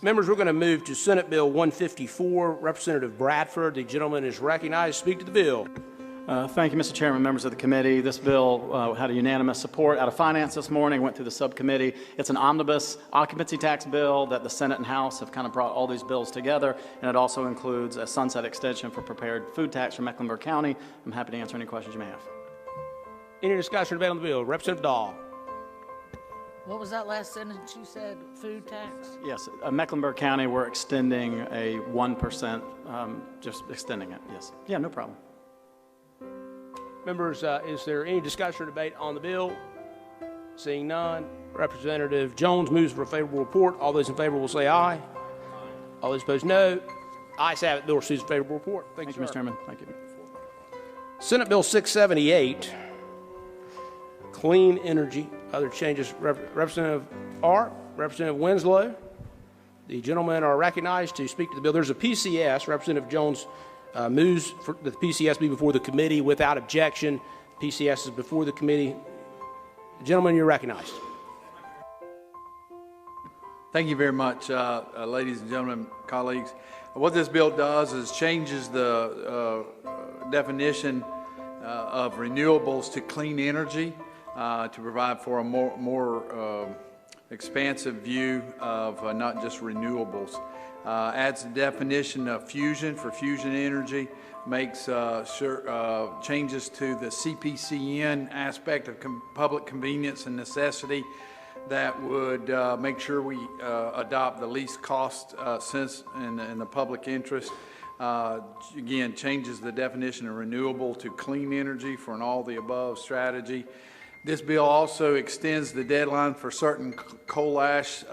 Members, we're going to move to Senate Bill 154. Representative Bradford, the gentleman is recognized to speak to the bill. Thank you, Mr. Chairman, members of the committee. This bill had a unanimous support out of Finance this morning, went through the subcommittee. It's an omnibus occupancy tax bill that the Senate and House have kind of brought all these bills together, and it also includes a sunset extension for prepared food tax for Mecklenburg County. I'm happy to answer any questions you may have. Any discussion or debate on the bill? Representative Dahl. What was that last sentence you said? Food tax? Yes, Mecklenburg County, we're extending a 1%, just extending it, yes. Yeah, no problem. Members, is there any discussion or debate on the bill? Seeing none, Representative Jones moves for a favorable report. All those in favor will say aye. All those opposed, no. Ayes have it. Bill receives a favorable report. Thank you, Mr. Chairman. Thank you. Senate Bill 678, Clean Energy. Other changes. Representative Art, Representative Winslow. The gentlemen are recognized to speak to the bill. There's a PCS. Representative Jones moves for the PCS be before the committee without objection. PCS is before the committee. Gentlemen, you're recognized. Thank you very much, ladies and gentlemen, colleagues. What this bill does is changes the definition of renewables to clean energy to provide for a more expansive view of not just renewables. Adds the definition of fusion for fusion energy, makes changes to the CPCN aspect of public convenience and necessity that would make sure we adopt the least cost sense in the public interest. Again, changes the definition of renewable to clean energy for an all-the-above strategy. This bill also extends the deadline for certain coal ash,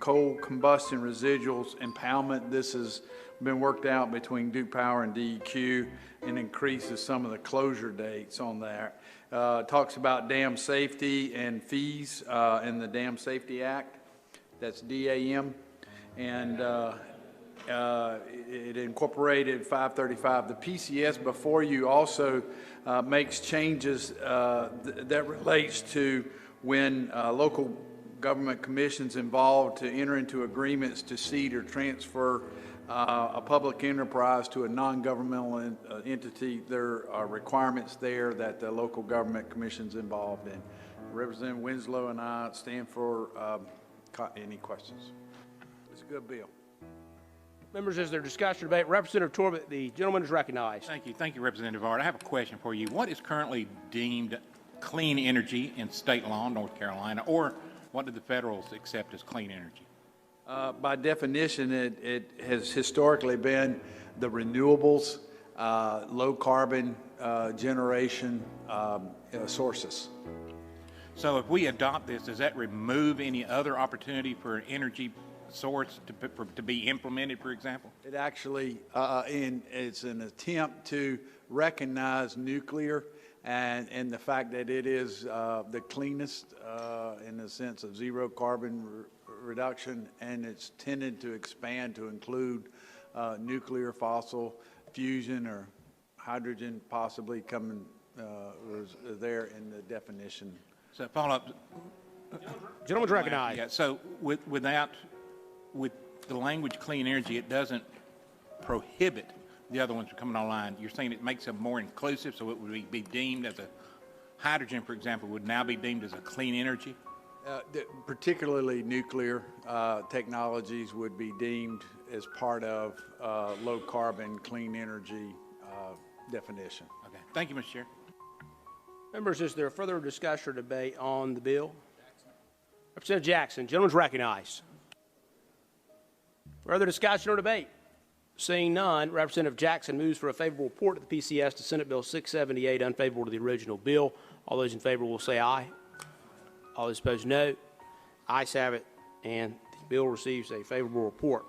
coal combustion residuals impoundment. This has been worked out between Duke Power and DEQ and increases some of the closure dates on that. Talks about dam safety and fees in the Dam Safety Act. That's DAM. And it incorporated 535. The PCS before you also makes changes that relates to when local government commissions involved to enter into agreements to cede or transfer a public enterprise to a non-governmental entity. There are requirements there that the local government commission's involved in. Representative Winslow and I stand for any questions. It's a good bill. Members, is there discussion or debate? Representative Torbett, the gentleman is recognized. Thank you. Thank you, Representative Art. I have a question for you. What is currently deemed clean energy in state law, North Carolina, or what do the federals accept as clean energy? By definition, it has historically been the renewables, low carbon generation sources. So if we adopt this, does that remove any other opportunity for an energy source to be implemented, for example? It actually, it's an attempt to recognize nuclear and the fact that it is the cleanest in the sense of zero carbon reduction, and it's tended to expand to include nuclear, fossil, fusion, or hydrogen possibly coming there in the definition. So follow up. Gentleman's recognized. Yeah, so with the language clean energy, it doesn't prohibit the other ones from coming online. You're saying it makes them more inclusive, so it would be deemed as a hydrogen, for example, would now be deemed as a clean energy? Particularly nuclear technologies would be deemed as part of low carbon clean energy definition. Okay. Thank you, Mr. Chair. Members, is there further discussion or debate on the bill? Representative Jackson, gentleman's recognized. Further discussion or debate? Seeing none, Representative Jackson moves for a favorable report to the PCS to Senate Bill 678, unfavorable to the original bill. All those in favor will say aye. All those opposed, no. Ayes have it, and the bill receives a favorable report.